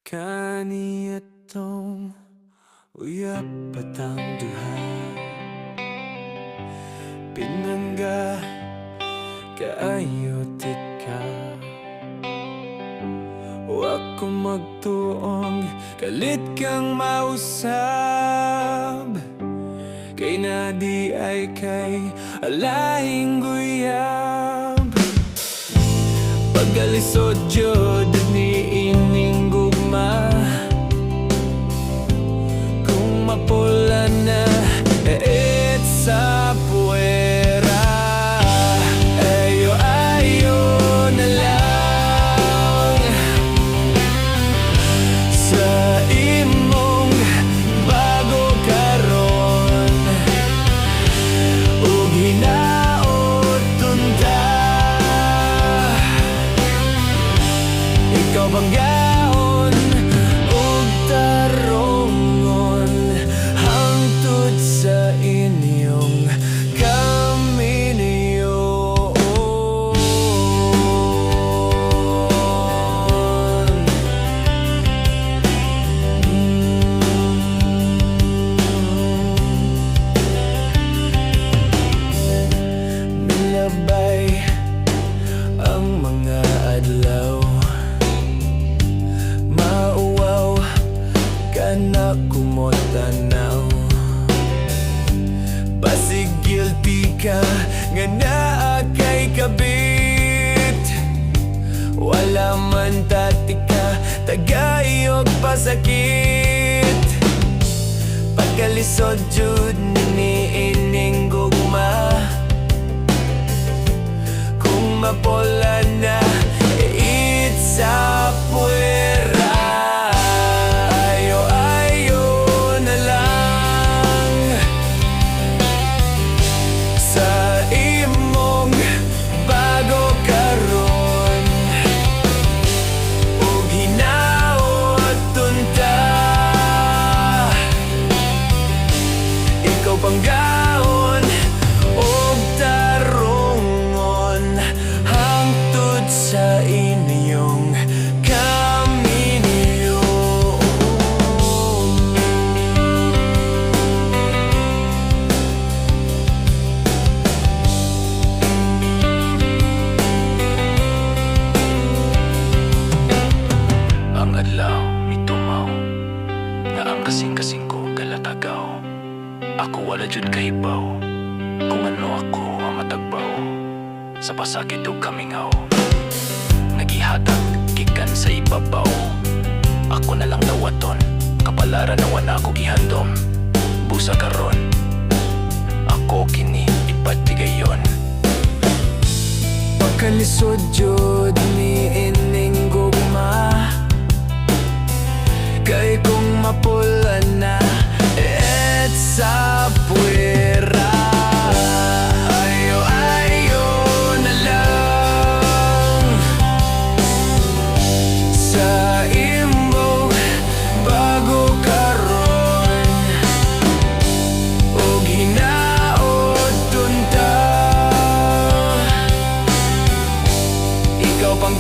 Kaniyatong uyap patang duha Pinangga kaayo tika Wa ko magtuong kalit kang mausab Kay na di ay kay alahing guyab Pagalisod jud ni ining gugma Kung mapula na it's sa puwera Ayo na lang Sa imong bago karon Ug hinaot tunta Ikaw bang gaon ug tarongon hangtod sa inyong kaminyon Milabay ang mga adlaw na kumotanaw Basig guilty ka nga naa kay kabit Wala man tatika tagayog pasakit Pagkalisod jud ni ining gugma Kung mapola na it's a puwera panggaon og tarongon hangtod sa inyong kaminyon Ang adlaw mitumaw nga ang kasing-kasing ko galatagaw Ako wala jud kahibaw Kung ano ako ang matagbaw Sa pasakit o kamingaw Nagihatag gikan sa ibabaw Ako na lang nawaton Kapalaran na wala ako gihandom Busa karon Ako kini ipatigayon Pagkalisod jud ni ining gugma Kay kung mapula na sa puwera Ayo na lang Sa imong bago karon Ug hinaot tunta Ikaw pang